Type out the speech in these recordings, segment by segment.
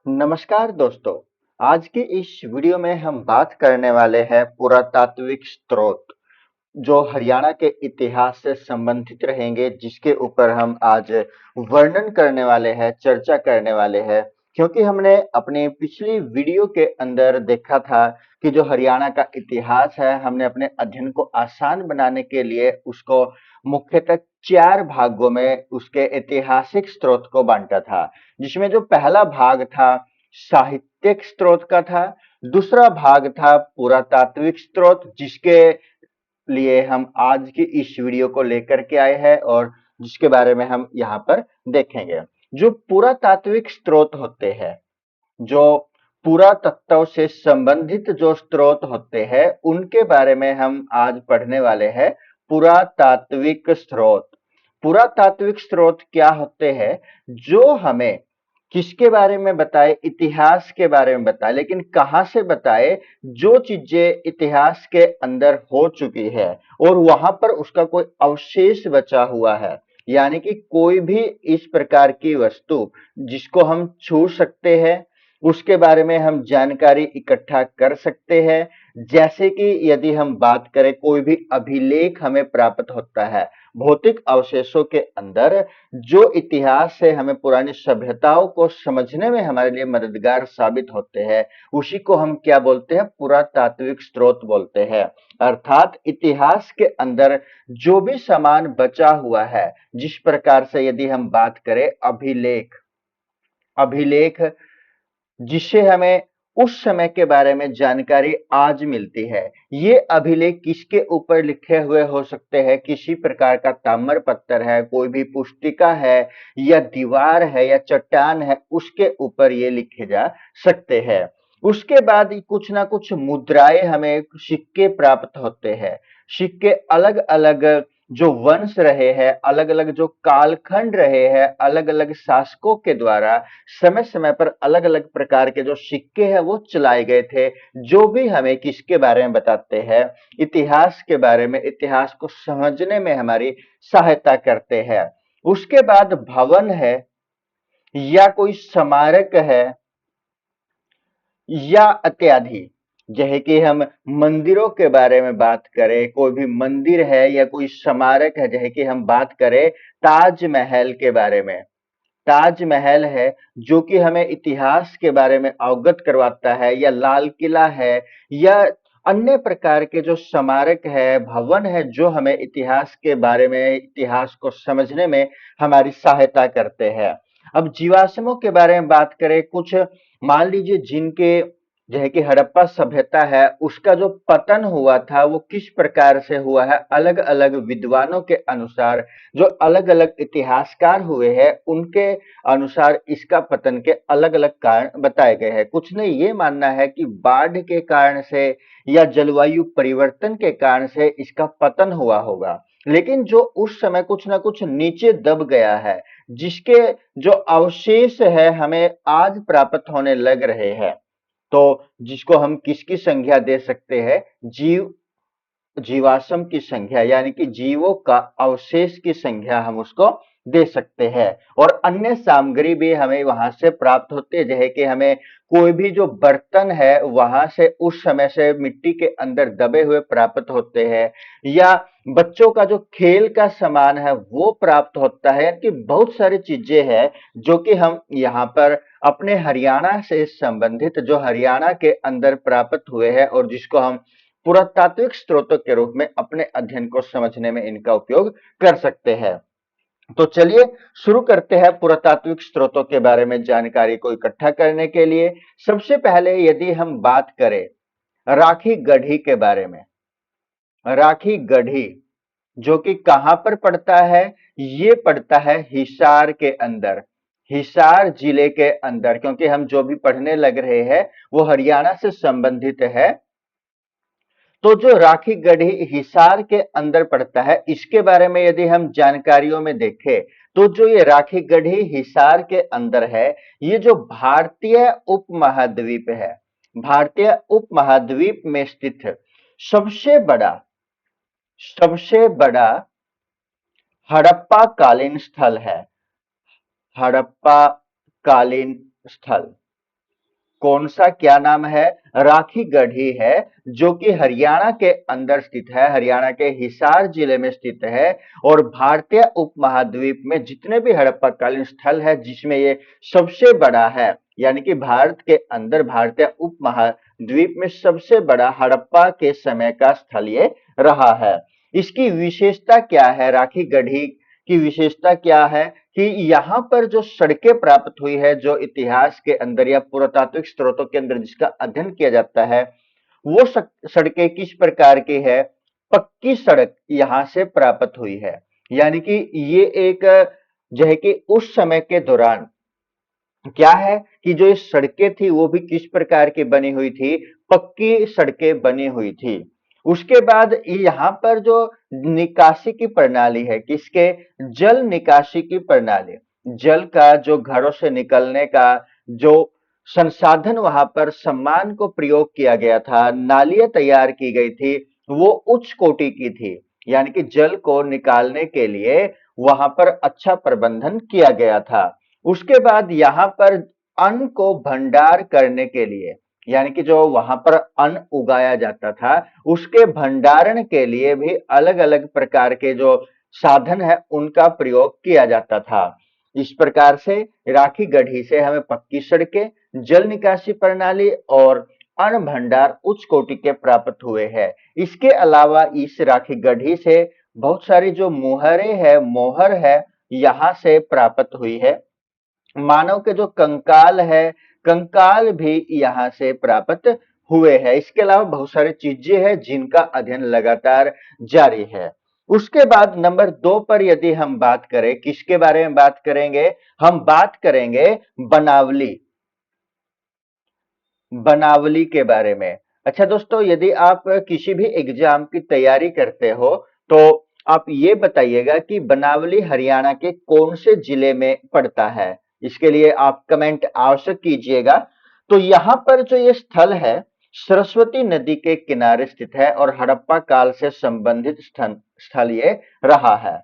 नमस्कार दोस्तों। आज की इस वीडियो में हम बात करने वाले हैं पुरातात्विक स्रोत जो हरियाणा के इतिहास से संबंधित रहेंगे, जिसके ऊपर हम आज वर्णन करने वाले हैं, चर्चा करने वाले हैं। क्योंकि हमने अपने पिछली वीडियो के अंदर देखा था कि जो हरियाणा का इतिहास है, हमने अपने अध्ययन को आसान बनाने के लिए उसको मुख्यतः 4 भागों में उसके ऐतिहासिक स्रोत को बांटा था। जिसमें जो पहला भाग था साहित्यिक स्रोत का था, दूसरा भाग था पुरातात्विक स्रोत, जिसके लिए हम आज की इस वीडियो को लेकर के आए हैं और जिसके बारे में हम यहाँ पर देखेंगे। जो पुरातात्विक स्रोत होते हैं, जो पुरातत्व से संबंधित जो स्रोत होते हैं, उनके बारे में हम आज पढ़ने वाले हैं। पुरातात्विक स्रोत, पुरातात्विक स्रोत क्या होते हैं? जो हमें किसके बारे में बताए? इतिहास के बारे में बताए, लेकिन कहां से बताए? जो चीजें इतिहास के अंदर हो चुकी है और वहां पर उसका कोई अवशेष बचा हुआ है, यानी कि कोई भी इस प्रकार की वस्तु जिसको हम छू सकते हैं, उसके बारे में हम जानकारी इकट्ठा कर सकते हैं। जैसे कि यदि हम बात करें, कोई भी अभिलेख हमें प्राप्त होता है भौतिक अवशेषों के अंदर, जो इतिहास से हमें पुरानी सभ्यताओं को समझने में हमारे लिए मददगार साबित होते हैं, उसी को हम क्या बोलते हैं? पुरातात्विक स्रोत बोलते हैं। अर्थात इतिहास के अंदर जो भी सामान बचा हुआ है, जिस प्रकार से यदि हम बात करें अभिलेख, अभिलेख जिससे हमें उस समय के बारे में जानकारी आज मिलती है। ये अभिलेख किसके ऊपर लिखे हुए हो सकते हैं? किसी प्रकार का ताम्र पत्थर है, कोई भी पुस्तिका है, या दीवार है, या चट्टान है, उसके ऊपर ये लिखे जा सकते हैं। उसके बाद कुछ ना कुछ मुद्राएं, हमें सिक्के प्राप्त होते हैं। सिक्के अलग अलग जो वंश रहे हैं, अलग अलग जो कालखंड रहे हैं, अलग अलग शासकों के द्वारा समय समय पर अलग अलग प्रकार के जो सिक्के हैं वो चलाए गए थे, जो भी हमें किसके बारे में बताते हैं? इतिहास के बारे में, इतिहास को समझने में हमारी सहायता करते हैं। उसके बाद भवन है, या कोई स्मारक है, या इत्यादि। जैसे कि हम मंदिरों के बारे में बात करें, कोई भी मंदिर है या कोई स्मारक है, जैसे कि हम बात करें ताजमहल के बारे में। ताजमहल है जो कि हमें इतिहास के बारे में अवगत करवाता है, या लाल किला है, या अन्य प्रकार के जो स्मारक है, भवन है, जो हमें इतिहास के बारे में, इतिहास को समझने में हमारी सहायता करते हैं। अब जीवाश्मों के बारे में बात करें, कुछ मान लीजिए जिनके, जैसे कि हड़प्पा सभ्यता है, उसका जो पतन हुआ था वो किस प्रकार से हुआ है? अलग अलग विद्वानों के अनुसार, जो अलग अलग इतिहासकार हुए हैं, उनके अनुसार इसका पतन के अलग अलग कारण बताए गए हैं। कुछ ने ये मानना है कि बाढ़ के कारण से या जलवायु परिवर्तन के कारण से इसका पतन हुआ होगा, लेकिन जो उस समय कुछ ना कुछ नीचे दब गया है, जिसके जो अवशेष है हमें आज प्राप्त होने लग रहे हैं। तो जिसको हम किसकी संज्ञा दे सकते हैं? जीवाश्म की संख्या, यानी कि जीवों का अवशेष की संख्या हम उसको दे सकते हैं। और अन्य सामग्री भी हमें वहां से प्राप्त होती है, जैसे कि हमें कोई भी जो बर्तन है वहां से उस समय से मिट्टी के अंदर दबे हुए प्राप्त होते हैं, या बच्चों का जो खेल का सामान है वो प्राप्त होता है। कि बहुत सारी चीजें हैं जो कि हम यहाँ पर अपने हरियाणा से संबंधित, जो हरियाणा के अंदर प्राप्त हुए हैं और जिसको हम पुरातात्विक स्रोतों के रूप में अपने अध्ययन को समझने में इनका उपयोग कर सकते हैं। तो चलिए शुरू करते हैं पुरातात्विक स्रोतों के बारे में जानकारी को इकट्ठा करने के लिए। सबसे पहले यदि हम बात करें राखी गढ़ी के बारे में, राखी गढ़ी जो कि कहां पर पड़ता है? ये पड़ता है हिसार के अंदर, हिसार जिले के अंदर। क्योंकि हम जो भी पढ़ने लग रहे हैं वो हरियाणा से संबंधित है, तो जो राखी गढ़ी हिसार के अंदर पड़ता है, इसके बारे में यदि हम जानकारियों में देखें, तो जो ये राखी गढ़ी हिसार के अंदर है, ये जो भारतीय उपमहाद्वीप है, भारतीय उपमहाद्वीप में स्थित सबसे बड़ा, सबसे बड़ा हड़प्पा कालीन स्थल है। हड़प्पा कालीन स्थल, कौन सा क्या नाम है? राखी गढ़ी है, जो कि हरियाणा के अंदर स्थित है, हरियाणा के हिसार जिले में स्थित है। और भारतीय उपमहाद्वीप में जितने भी हड़प्पाकालीन स्थल है, जिसमें ये सबसे बड़ा है, यानी कि भारत के अंदर भारतीय उपमहाद्वीप में सबसे बड़ा हड़प्पा के समय का स्थल ये रहा है। इसकी विशेषता क्या है? राखी गढ़ी की विशेषता क्या है कि यहाँ पर जो सड़कें प्राप्त हुई है, जो इतिहास के अंदर या पुरातात्विक स्रोतों के अंदर जिसका अध्ययन किया जाता है, वो सड़कें किस प्रकार की है? पक्की सड़क यहाँ से प्राप्त हुई है। यानी कि ये एक जो है कि उस समय के दौरान क्या है कि जो ये सड़कें थी वो भी किस प्रकार की बनी हुई थी? पक्की सड़कें बनी हुई थी। उसके बाद यहाँ पर जो निकासी की प्रणाली है, किसके? जल निकासी की प्रणाली, जल का जो घरों से निकलने का जो संसाधन वहां पर सम्मान को प्रयोग किया गया था, नालियां तैयार की गई थी, वो उच्च कोटि की थी। यानी कि जल को निकालने के लिए वहां पर अच्छा प्रबंधन किया गया था। उसके बाद यहाँ पर अन्न को भंडार करने के लिए, यानी कि जो वहां पर अन्न उगाया जाता था, उसके भंडारण के लिए भी अलग अलग प्रकार के जो साधन है उनका प्रयोग किया जाता था। इस प्रकार से राखी गढ़ी से हमें पक्की सड़कें, जल निकासी प्रणाली और अन्न भंडार उच्च कोटि के प्राप्त हुए हैं। इसके अलावा इस राखी गढ़ी से बहुत सारी जो मोहर है, यहाँ से प्राप्त हुई है। मानव के जो कंकाल है, कंकाल भी यहाँ से प्राप्त हुए हैं। इसके अलावा बहुत सारी चीजें हैं जिनका अध्ययन लगातार जारी है। उसके बाद नंबर 2 पर यदि हम बात करें, किसके बारे में बात करेंगे? हम बात करेंगे बनावली, बनावली के बारे में। अच्छा दोस्तों, यदि आप किसी भी एग्जाम की तैयारी करते हो तो आप ये बताइएगा कि बनावली हरियाणा के कौन से जिले में पड़ता है? इसके लिए आप कमेंट अवश्य कीजिएगा। तो यहाँ पर जो ये स्थल है, सरस्वती नदी के किनारे स्थित है और हड़प्पा काल से संबंधित स्थल ये रहा है।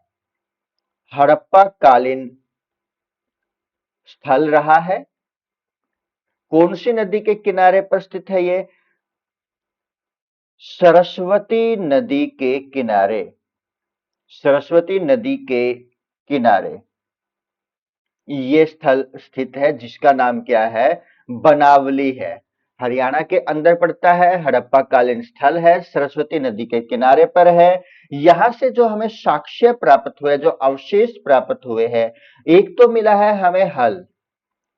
हड़प्पा कालीन स्थल रहा है। कौन सी नदी के किनारे पर स्थित है ये? सरस्वती नदी के किनारे, सरस्वती नदी के किनारे ये स्थल स्थित है, जिसका नाम क्या है? बनावली है। हरियाणा के अंदर पड़ता है, हड़प्पा कालीन स्थल है, सरस्वती नदी के किनारे पर है। यहां से जो हमें साक्ष्य प्राप्त हुए, जो अवशेष प्राप्त हुए हैं, एक तो मिला है हमें हल,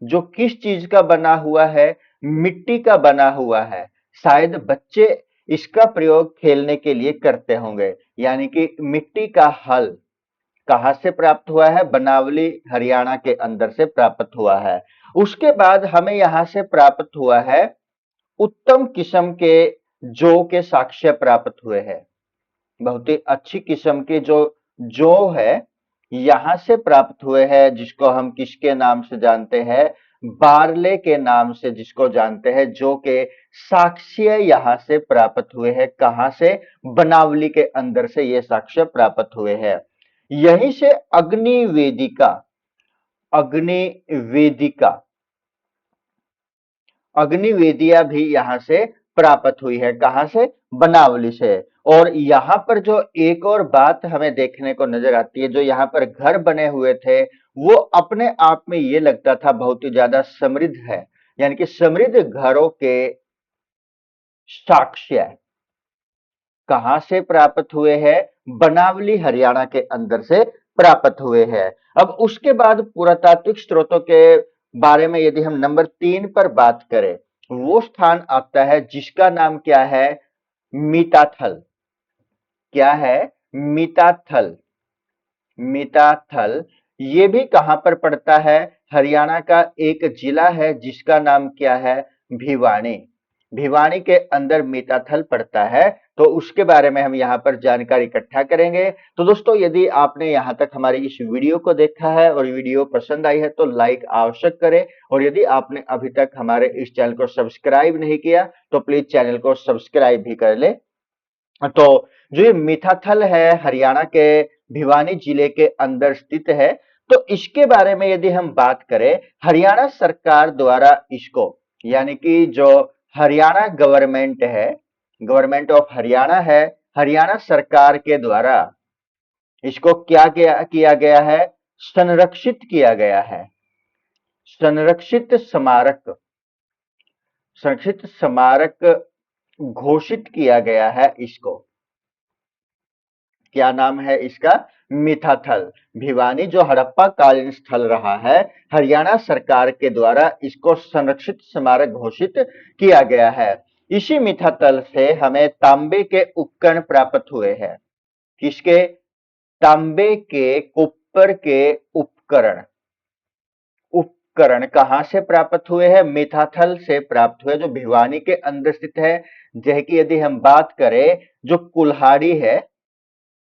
जो किस चीज का बना हुआ है? मिट्टी का बना हुआ है। शायद बच्चे इसका प्रयोग खेलने के लिए करते होंगे। यानी कि मिट्टी का हल कहां से प्राप्त हुआ है? बनावली हरियाणा के अंदर से प्राप्त हुआ है। उसके बाद हमें यहां से प्राप्त हुआ है उत्तम किस्म के जौ के साक्ष्य प्राप्त हुए हैं। बहुत ही अच्छी किस्म के जो जौ है, यहां से प्राप्त हुए हैं, जिसको हम किसके नाम से जानते हैं? बारले के नाम से जिसको जानते हैं। जौ के साक्ष्य यहां से प्राप्त हुए हैं। कहां से? बनावली के अंदर से ये साक्ष्य प्राप्त हुए हैं। यहीं से अग्निवेदिका, अग्निवेदिका, अग्निवेदिया भी यहां से प्राप्त हुई है। कहां से? बनावली से। और यहां पर जो एक और बात हमें देखने को नजर आती है, जो यहाँ पर घर बने हुए थे, वो अपने आप में ये लगता था बहुत ही ज्यादा समृद्ध है। यानी कि समृद्ध घरों के साक्ष्य कहां से प्राप्त हुए हैं? बनावली हरियाणा के अंदर से प्राप्त हुए हैं। अब उसके बाद पुरातात्विक स्रोतों के बारे में यदि हम नंबर 3 पर बात करें, वो स्थान आता है जिसका नाम क्या है? मीताथल। क्या है? मीताथल। मीताथल ये भी कहां पर पड़ता है? हरियाणा का एक जिला है जिसका नाम क्या है? भिवानी। भिवानी के अंदर मीताथल पड़ता है। तो उसके बारे में हम यहाँ पर जानकारी इकट्ठा करेंगे। तो दोस्तों, यदि आपने यहाँ तक हमारी इस वीडियो को देखा है और वीडियो पसंद आई है तो लाइक आवश्यक करें। और यदि आपने अभी तक हमारे इस चैनल को सब्सक्राइब नहीं किया तो प्लीज चैनल को सब्सक्राइब भी कर ले। तो जो ये मीठाथल है, हरियाणा के भिवानी जिले के अंदर स्थित है। तो इसके बारे में यदि हम बात करें, हरियाणा सरकार द्वारा इसको यानी कि जो हरियाणा गवर्नमेंट है, गवर्नमेंट ऑफ हरियाणा है, हरियाणा सरकार के द्वारा इसको क्या किया गया है, संरक्षित किया गया है। संरक्षित स्मारक, संरक्षित स्मारक घोषित किया गया है इसको। क्या नाम है इसका, मिठाथल। भिवानी जो हड़प्पा कालीन स्थल रहा है, हरियाणा सरकार के द्वारा इसको संरक्षित स्मारक घोषित किया गया है। इसी मिठाथल से हमें तांबे के उपकरण प्राप्त हुए हैं। किसके, तांबे के कुप्पर के उपकरण। उपकरण कहां से प्राप्त हुए हैं, मिठाथल से प्राप्त हुए, जो भिवानी के अंदर स्थित है। जह की यदि हम बात करें, जो कुल्हाड़ी है,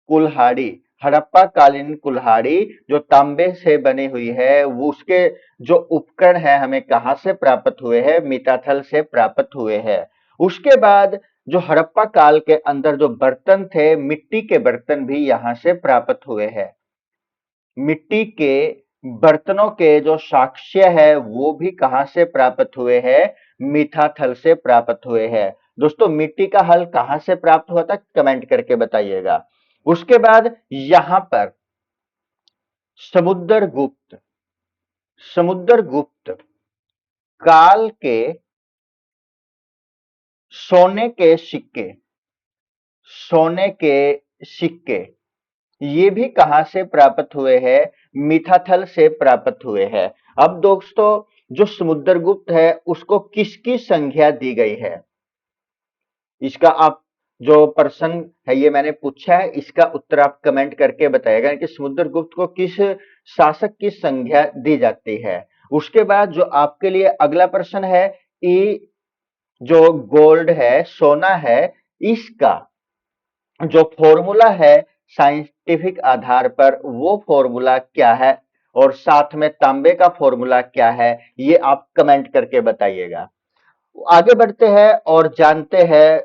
कुल्हाड़ी, हड़प्पा कालीन कुल्हाड़ी जो तांबे से बनी हुई है, वो उसके जो उपकरण है हमें कहां से प्राप्त हुए हैं, मिठाथल से प्राप्त हुए हैं। उसके बाद जो हड़प्पा काल के अंदर जो बर्तन थे, मिट्टी के बर्तन भी यहां से प्राप्त हुए हैं। मिट्टी के बर्तनों के जो साक्ष्य है वो भी कहां से प्राप्त हुए हैं, मिठाथल से प्राप्त हुए हैं। दोस्तों मिट्टी का हल कहां से प्राप्त हुआ था, कमेंट करके बताइएगा। उसके बाद यहां पर समुद्रगुप्त, समुद्रगुप्त काल के सोने के सिक्के, सोने के सिक्के ये भी कहां से प्राप्त हुए हैं, मिठाथल से प्राप्त हुए हैं। अब दोस्तों जो समुद्रगुप्त है उसको किसकी संज्ञा दी गई है, इसका आप जो प्रश्न है ये मैंने पूछा है, इसका उत्तर आप कमेंट करके बताइएगा कि समुद्रगुप्त को किस शासक की संज्ञा दी जाती है। उसके बाद जो आपके लिए अगला प्रश्न है, ई जो गोल्ड है, सोना है, इसका जो फॉर्मूला है साइंटिफिक आधार पर, वो फॉर्मूला क्या है, और साथ में तांबे का फॉर्मूला क्या है, ये आप कमेंट करके बताइएगा। आगे बढ़ते हैं और जानते हैं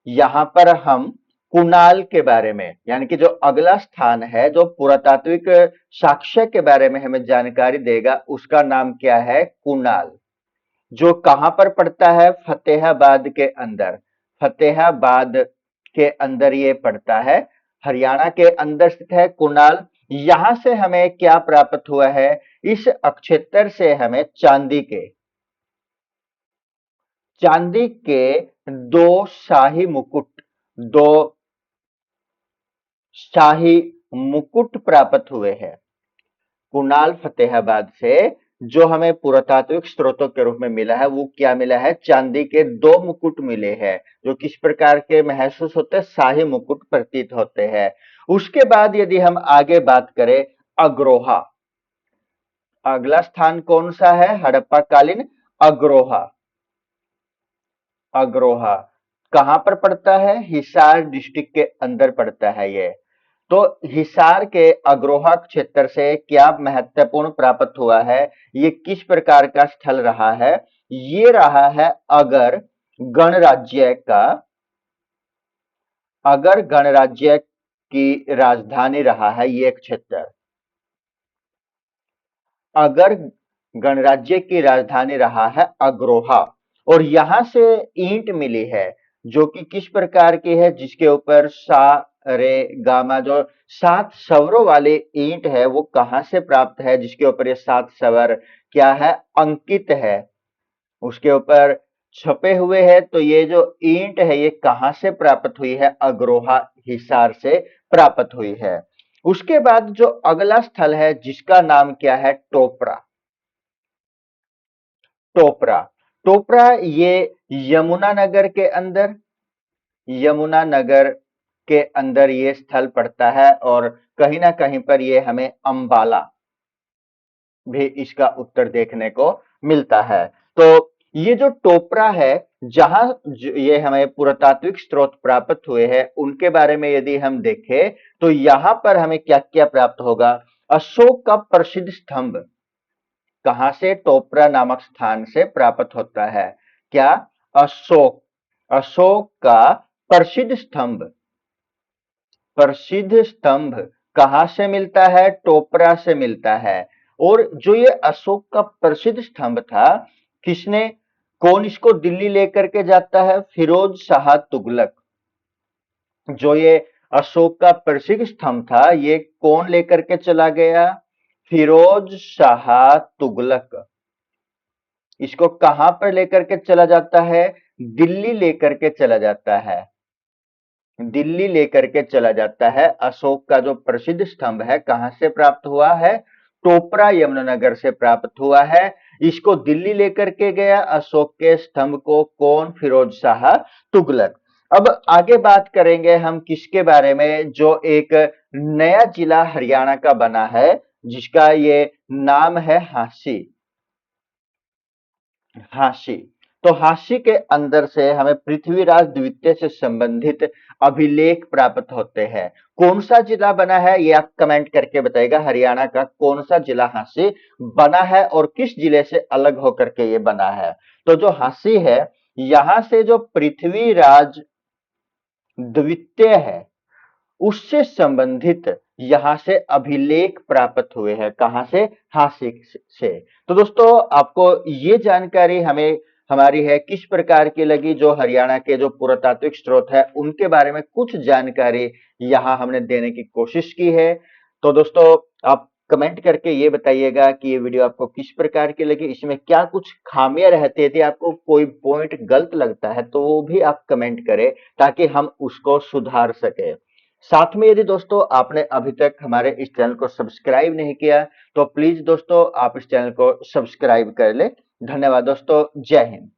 यहां पर हम कुणाल के बारे में, यानी कि जो अगला स्थान है जो पुरातात्विक साक्ष्य के बारे में हमें जानकारी देगा, उसका नाम क्या है, कुणाल। जो कहां पर पड़ता है, फतेहाबाद के अंदर, फतेहाबाद के अंदर ये पड़ता है, हरियाणा के अंदर स्थित है कुणाल। यहां से हमें क्या प्राप्त हुआ है, इस अक्षेत्र से हमें चांदी के दो शाही मुकुट, दो शाही मुकुट प्राप्त हुए हैं। कुणाल फतेहाबाद से जो हमें पुरातात्विक स्रोतों के रूप में मिला है, वो क्या मिला है, चांदी के दो मुकुट मिले हैं, जो किस प्रकार के महसूस होते हैं, शाही मुकुट प्रतीत होते हैं। उसके बाद यदि हम आगे बात करें, अग्रोहा, अगला स्थान कौन सा है, हड़प्पा कालीन अग्रोहा। अग्रोहा कहां पर पड़ता है, हिसार डिस्ट्रिक्ट के अंदर पड़ता है ये। तो हिसार के अग्रोहा क्षेत्र से क्या महत्वपूर्ण प्राप्त हुआ है, ये किस प्रकार का स्थल रहा है, ये रहा है अगर गणराज्य का, अगर गणराज्य की राजधानी रहा है ये क्षेत्र, अगर गणराज्य की राजधानी रहा है अग्रोहा। और यहां से ईंट मिली है जो कि किस प्रकार की है, जिसके ऊपर सा रे गामा जो 7 स्वरों वाली ईंट है, वो कहां से प्राप्त है, जिसके ऊपर ये 7 स्वर क्या है, अंकित है, उसके ऊपर छपे हुए हैं। तो ये जो ईंट है ये कहां से प्राप्त हुई है, अग्रोहा हिसार से प्राप्त हुई है। उसके बाद जो अगला स्थल है जिसका नाम क्या है, टोपरा। टोपरा, टोपरा ये यमुनानगर के अंदर, यमुनानगर के अंदर ये स्थल पड़ता है, और कहीं ना कहीं पर ये हमें अंबाला भी इसका उत्तर देखने को मिलता है। तो ये जो टोपरा है, जहां ये हमें पुरातात्विक स्रोत प्राप्त हुए हैं, उनके बारे में यदि हम देखें तो यहां पर हमें क्या क्या प्राप्त होगा, अशोक का प्रसिद्ध स्तंभ कहां से, टोपरा नामक स्थान से प्राप्त होता है, क्या, अशोक, अशोक का प्रसिद्ध स्तंभ, प्रसिद्ध स्तंभ कहां से मिलता है, टोपरा से मिलता है। और जो ये अशोक का प्रसिद्ध स्तंभ था, किसने कौन इसको दिल्ली लेकर के जाता है? फिरोज शाह तुगलक। जो ये अशोक का प्रसिद्ध स्तंभ था, ये कौन लेकर के चला गया? फिरोज शाह तुगलक। इसको कहां पर लेकर के चला जाता है? दिल्ली लेकर के चला जाता है। दिल्ली लेकर के चला जाता है। अशोक का जो प्रसिद्ध स्तंभ है, कहां से प्राप्त हुआ है? टोपरा यमुनानगर से प्राप्त हुआ है। इसको दिल्ली लेकर के गया अशोक के स्तंभ को कौन? फिरोज शाह तुगलक। अब आगे बात करेंगे हम किसके बारे में, जो एक नया जिला हरियाणा का बना है, जिसका ये नाम है हांसी। हांसी। तो हांसी के अंदर से हमें पृथ्वीराज द्वितीय से संबंधित अभिलेख प्राप्त होते हैं। कौन सा जिला बना है, ये आप कमेंट करके बताइएगा। हरियाणा का कौन सा जिला हांसी बना है और किस जिले से अलग होकर के ये बना है? तो जो हांसी है, यहां से जो पृथ्वीराज द्वितीय है, उससे संबंधित यहां से अभिलेख प्राप्त हुए हैं। कहां से? हांसी से। तो दोस्तों, आपको ये जानकारी हमें हमारी है किस प्रकार की लगी? जो हरियाणा के जो पुरातात्विक स्रोत है, उनके बारे में कुछ जानकारी यहां हमने देने की कोशिश की है। तो दोस्तों, आप कमेंट करके ये बताइएगा कि ये वीडियो आपको किस प्रकार की लगी, इसमें क्या कुछ खामियां रहती है। यदि आपको कोई पॉइंट गलत लगता है तो वो भी आप कमेंट करें, ताकि हम उसको सुधार सके। साथ में यदि दोस्तों आपने अभी तक हमारे इस चैनल को सब्सक्राइब नहीं किया, तो प्लीज दोस्तों आप इस चैनल को सब्सक्राइब कर ले। धन्यवाद दोस्तों। जय हिंद।